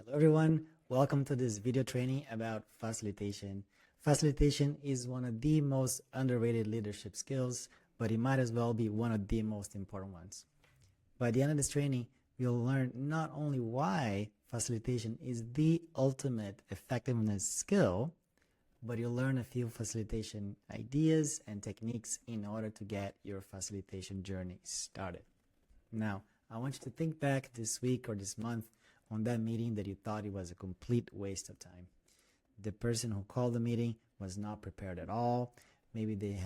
Hello everyone, welcome to this video training about facilitation. Facilitation is one of the most underrated leadership skills, but it might as well be one of the most important ones. By the end of this training, you'll learn not only why facilitation is the ultimate effectiveness skill, but you'll learn a few facilitation ideas and techniques in order to get your facilitation journey started. Now, I want you to think back this week or this month on that meeting that you thought it was a complete waste of time. The person who called the meeting was not prepared at all. Maybe they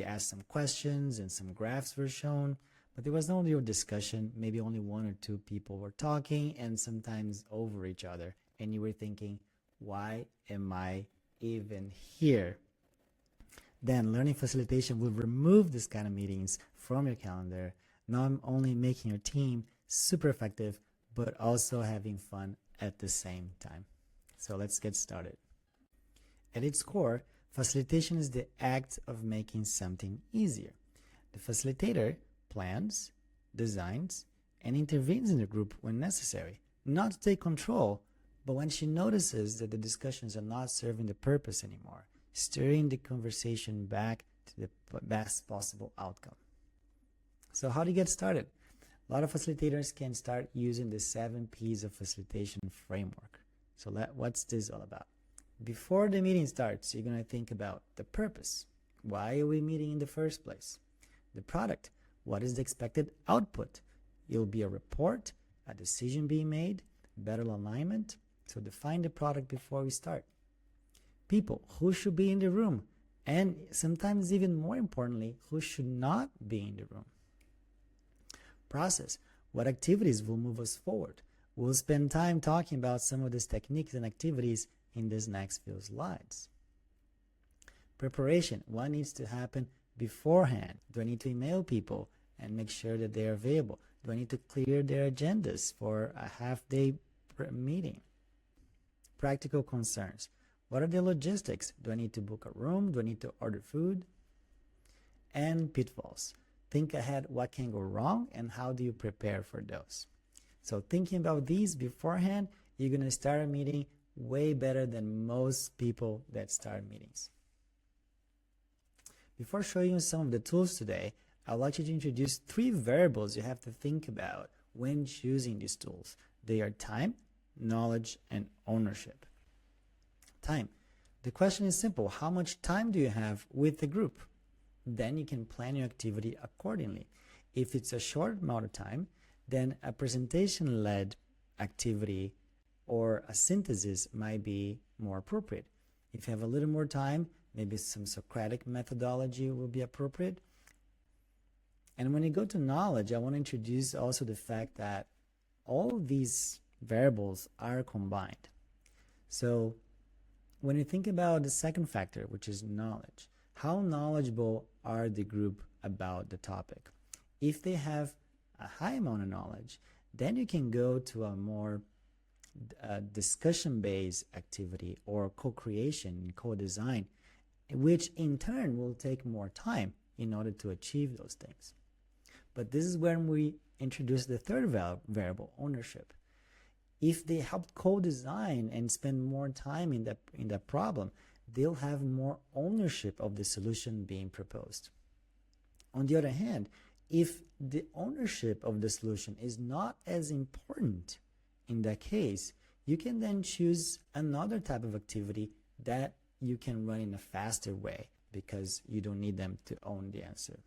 asked some questions and some graphs were shown, but there was no real discussion. Maybe only one or two people were talking and sometimes over each other. And you were thinking, why am I even here? Then learning facilitation will remove this kind of meetings from your calendar, not only making your team super effective, but also having fun at the same time. So let's get started. At its core, facilitation is the act of making something easier. The facilitator plans, designs, and intervenes in the group when necessary, not to take control, but when she notices that the discussions are not serving the purpose anymore, steering the conversation back to the best possible outcome. So how do you get started? A lot of facilitators can start using the 7 Ps of Facilitation framework. So what's this all about? Before the meeting starts, you're going to think about the purpose. Why are we meeting in the first place? The product. What is the expected output? It'll be a report, a decision being made, better alignment. So define the product before we start. People. Who should be in the room? And sometimes even more importantly, who should not be in the room? Process. What activities will move us forward? We'll spend time talking about some of these techniques and activities in this next few slides. Preparation. What needs to happen beforehand? Do I need to email people and make sure that they are available? Do I need to clear their agendas for a half-day meeting? Practical concerns. What are the logistics? Do I need to book a room? Do I need to order food? And pitfalls. Think ahead what can go wrong and how do you prepare for those. So thinking about these beforehand, you're going to start a meeting way better than most people that start meetings. Before showing you some of the tools today, I'd like you to introduce 3 variables you have to think about when choosing these tools. They are time, knowledge, and ownership. Time. The question is simple. How much time do you have with the group? Then you can plan your activity accordingly. If it's a short amount of time, then a presentation-led activity or a synthesis might be more appropriate. If you have a little more time, maybe some Socratic methodology will be appropriate. And when you go to knowledge, I want to introduce also the fact that all these variables are combined. So when you think about the second factor, which is knowledge, how knowledgeable are the group about the topic? If they have a high amount of knowledge, then you can go to a more discussion-based activity or co-creation, co-design, which in turn will take more time in order to achieve those things. But this is when we introduce the third variable, ownership. If they help co-design and spend more time in that problem, they'll have more ownership of the solution being proposed. On the other hand, if the ownership of the solution is not as important in that case, you can then choose another type of activity that you can run in a faster way because you don't need them to own the answer.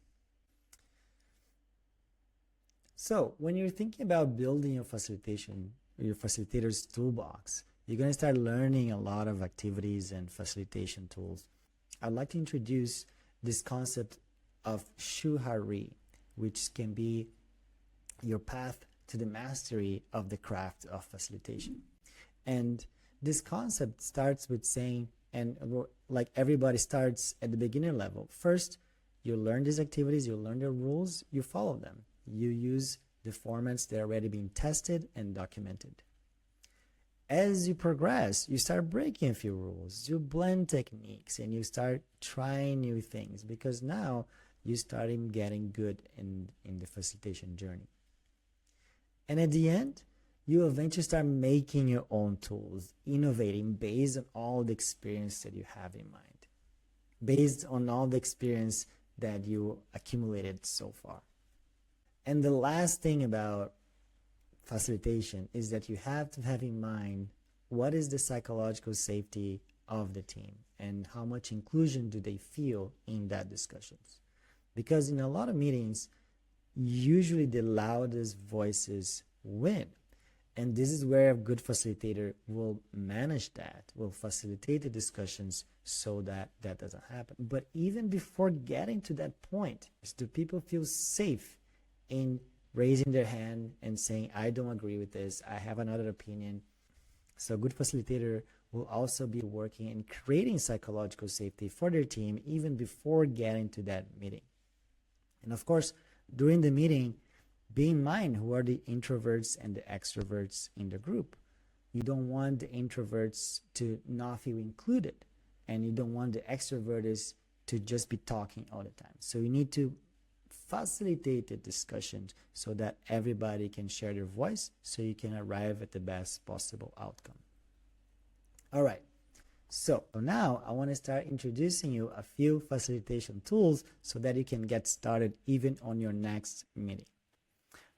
So when you're thinking about building your facilitator's toolbox, you're going to start learning a lot of activities and facilitation tools. I'd like to introduce this concept of Shu Ha Ri, which can be your path to the mastery of the craft of facilitation. And this concept starts with saying, and like everybody starts at the beginner level, first you learn these activities, you learn the rules, you follow them. You use the formats that are already being tested and documented. As you progress, you start breaking a few rules, you blend techniques, and you start trying new things because now you start getting good in the facilitation journey. And at the end, you eventually start making your own tools, innovating based on all the experience that you have in mind, based on all the experience that you accumulated so far. And the last thing about facilitation is that you have to have in mind what is the psychological safety of the team and how much inclusion do they feel in that discussions. Because in a lot of meetings, usually the loudest voices win. And this is where a good facilitator will manage that, will facilitate the discussions so that that doesn't happen. But even before getting to that point, do people feel safe in raising their hand and saying, I don't agree with this, I have another opinion? So a good facilitator will also be working in creating psychological safety for their team even before getting to that meeting. And of course, during the meeting, be in mind who are the introverts and the extroverts in the group. You don't want the introverts to not feel included, and you don't want the extroverts to just be talking all the time. So you need to facilitate the discussions so that everybody can share their voice so you can arrive at the best possible outcome. All right. So now I want to start introducing you a few facilitation tools so that you can get started even on your next meeting.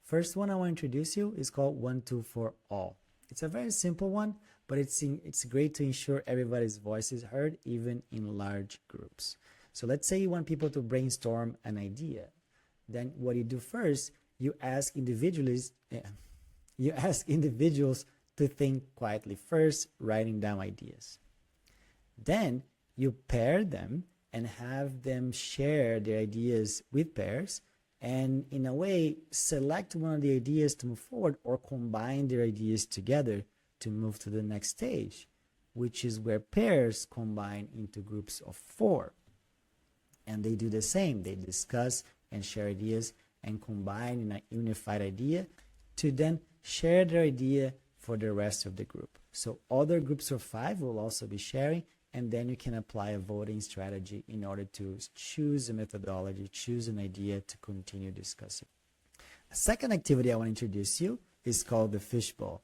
First one I want to introduce you is called 1, 2, for all. It's a very simple one, but it's great to ensure everybody's voice is heard even in large groups. So let's say you want people to brainstorm an idea. Then what you do first, you ask individuals to think quietly first, writing down ideas. Then you pair them and have them share their ideas with pairs, and in a way select one of the ideas to move forward or combine their ideas together to move to the next stage, which is where pairs combine into groups of 4. And they do the same. They discuss and share ideas and combine in a unified idea to then share their idea for the rest of the group. So other groups of 5 will also be sharing, and then you can apply a voting strategy in order to choose a methodology, choose an idea to continue discussing. A second activity I want to introduce you is called the Fishbowl.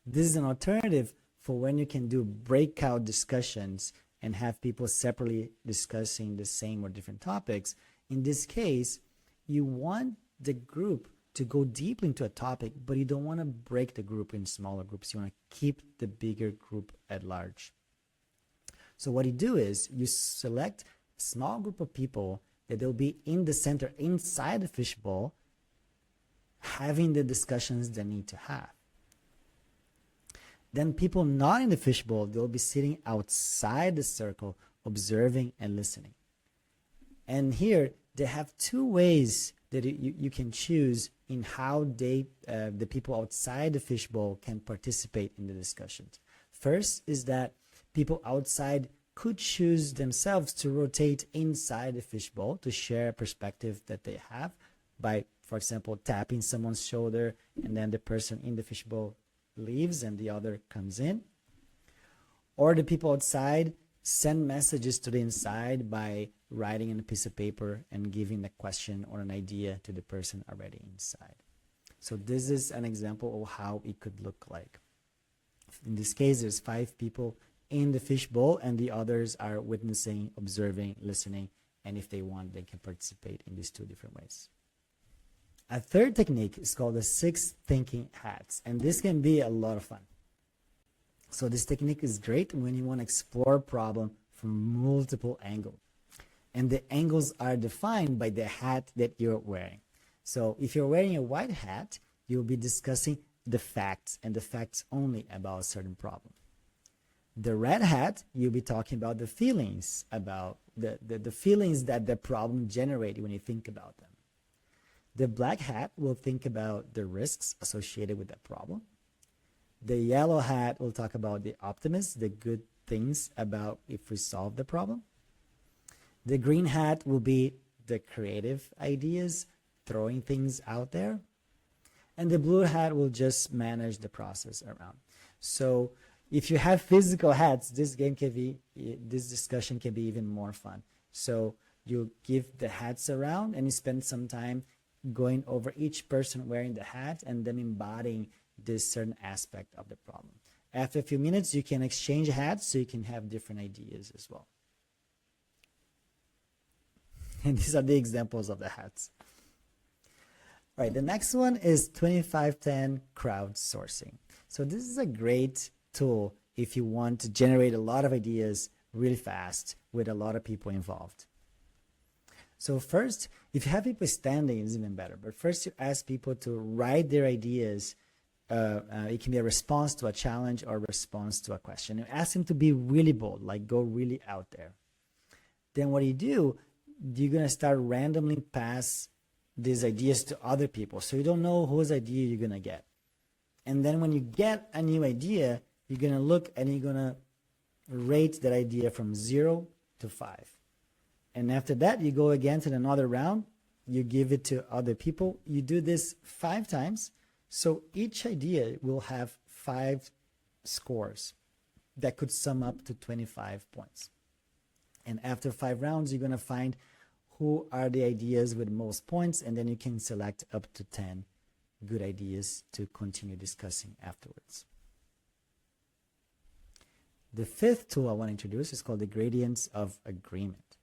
This is an alternative for when you can do breakout discussions and have people separately discussing the same or different topics. In this case, you want the group to go deeply into a topic, but you don't want to break the group in smaller groups. You want to keep the bigger group at large. So what you do is you select a small group of people that they'll be in the center, inside the fishbowl, having the discussions they need to have. Then people not in the fishbowl, they'll be sitting outside the circle, observing and listening. And here they have 2 ways that you can choose in how the people outside the fishbowl can participate in the discussions. First is that people outside could choose themselves to rotate inside the fishbowl to share a perspective that they have by, for example, tapping someone's shoulder, and then the person in the fishbowl leaves and the other comes in. Or the people outside send messages to the inside by writing on a piece of paper and giving a question or an idea to the person already inside. So this is an example of how it could look like. In this case, there's 5 people in the fishbowl, and the others are witnessing, observing, listening, and if they want, they can participate in these 2 different ways. A third technique is called the 6 thinking hats, and this can be a lot of fun. So this technique is great when you want to explore a problem from multiple angles. And the angles are defined by the hat that you're wearing. So if you're wearing a white hat, you'll be discussing the facts and the facts only about a certain problem. The red hat, you'll be talking about the feelings, about the feelings that the problem generates when you think about them. The black hat will think about the risks associated with that problem. The yellow hat will talk about the optimist, the good things about if we solve the problem. The green hat will be the creative ideas, throwing things out there. And the blue hat will just manage the process around. So if you have physical hats, this discussion can be even more fun. So you give the hats around and you spend some time going over each person wearing the hat and them embodying this certain aspect of the problem. After a few minutes, you can exchange hats so you can have different ideas as well. And these are the examples of the hats. All right, the next one is 2510 crowdsourcing. So this is a great tool if you want to generate a lot of ideas really fast with a lot of people involved. So first, if you have people standing, it's even better. But first, you ask people to write their ideas. It can be a response to a challenge or a response to a question. You ask them to be really bold, like go really out there. Then what you do, you're going to start randomly pass these ideas to other people. So you don't know whose idea you're going to get. And then when you get a new idea, you're going to look and you're going to rate that idea from 0 to 5. And after that, you go again to another round. You give it to other people. You do this 5 times. So each idea will have 5 scores that could sum up to 25 points. And after 5 rounds, you're going to find who are the ideas with most points, and then you can select up to 10 good ideas to continue discussing afterwards. The 5th tool I want to introduce is called the gradients of agreement.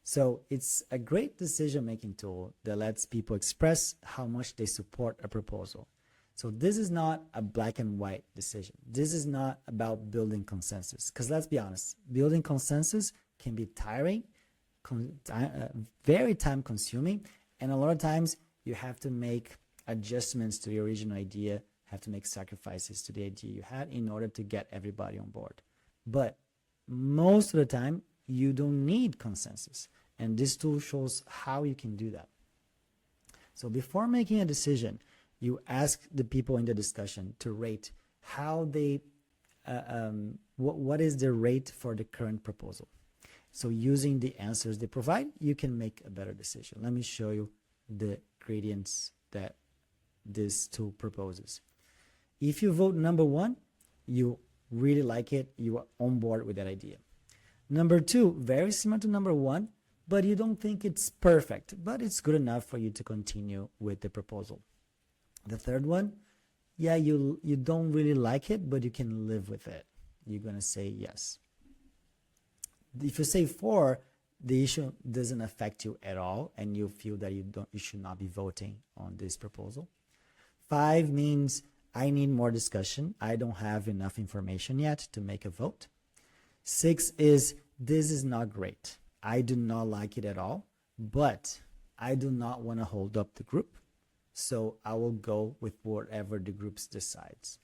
So it's a great decision-making tool that lets people express how much they support a proposal. So this is not a black and white decision. This is not about building consensus. Because let's be honest, building consensus can be tiring, very time-consuming, and a lot of times you have to make adjustments to the original idea, have to make sacrifices to the idea you had in order to get everybody on board. But most of the time, you don't need consensus. And this tool shows how you can do that. So before making a decision, you ask the people in the discussion to rate how they, what is the rate for the current proposal. So using the answers they provide, you can make a better decision. Let me show you the gradients that this tool proposes. If you vote number 1, you really like it, you are on board with that idea. Number 2, very similar to number 1, but you don't think it's perfect, but it's good enough for you to continue with the proposal. The 3rd one, yeah, you don't really like it, but you can live with it. You're going to say yes. If you say 4, the issue doesn't affect you at all, and you feel that you should not be voting on this proposal. 5 means I need more discussion. I don't have enough information yet to make a vote. 6 is this is not great. I do not like it at all, but I do not want to hold up the group. So I will go with whatever the group decides.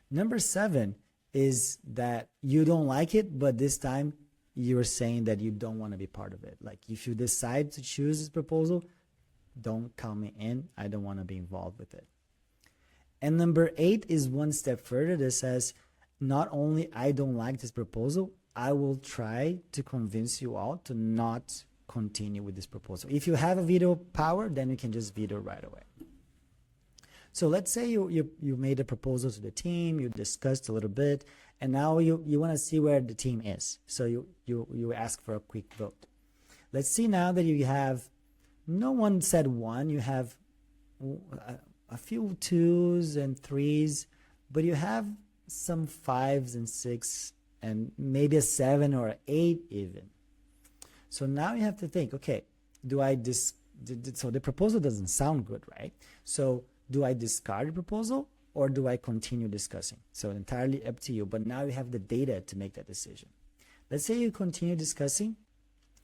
Number 7 is that you don't like it, but this time you're saying that you don't want to be part of it. Like if you decide to choose this proposal, don't count me in. I don't want to be involved with it. And number 8 is one step further that says, not only I don't like this proposal, I will try to convince you all to not continue with this proposal. If you have a veto power, then you can just veto right away. So let's say you made a proposal to the team, you discussed a little bit, and now you want to see where the team is. So you ask for a quick vote. Let's see now that you have, no one said 1, you have a few 2s and 3s, but you have some 5s and 6 and maybe a 7 or an 8 even. So now you have to think, okay, so the proposal doesn't sound good, right? So do I discard the proposal or do I continue discussing? So entirely up to you, but now you have the data to make that decision. Let's say you continue discussing,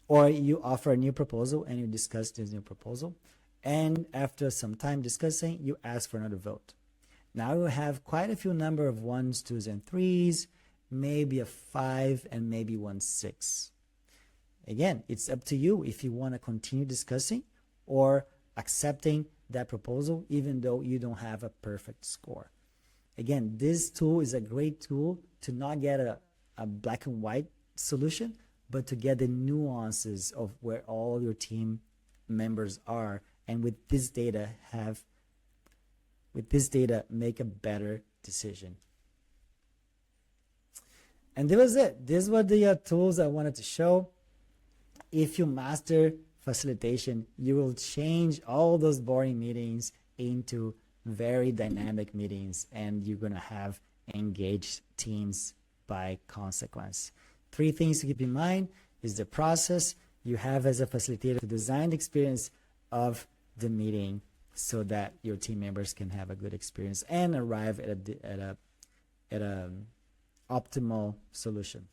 or you offer a new proposal and you discuss this new proposal, and after some time discussing, you ask for another vote. Now you have quite a few number of 1s, 2s, and 3s, maybe a 5, and maybe 1 6. Again, it's up to you if you want to continue discussing or accepting that proposal, even though you don't have a perfect score. Again, this tool is a great tool to not get a black and white solution, but to get the nuances of where all your team members are, and with this data make a better decision. And that was it. These were the tools I wanted to show. If you master facilitation, you will change all those boring meetings into very dynamic meetings, and you're going to have engaged teams by consequence. 3 things to keep in mind is the process you have as a facilitator to design the experience of the meeting so that your team members can have a good experience and arrive at a optimal solution.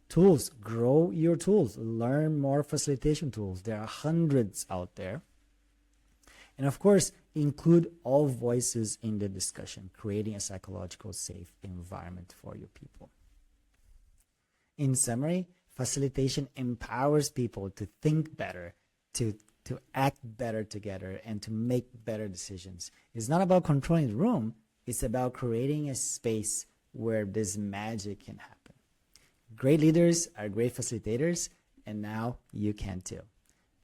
Tools, grow your tools, learn more facilitation tools. There are hundreds out there. And of course, include all voices in the discussion, creating a psychological safe environment for your people. In summary, facilitation empowers people to think better, to act better together, and to make better decisions. It's not about controlling the room, it's about creating a space where this magic can happen. Great leaders are great facilitators, and now you can too.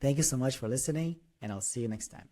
Thank you so much for listening, and I'll see you next time.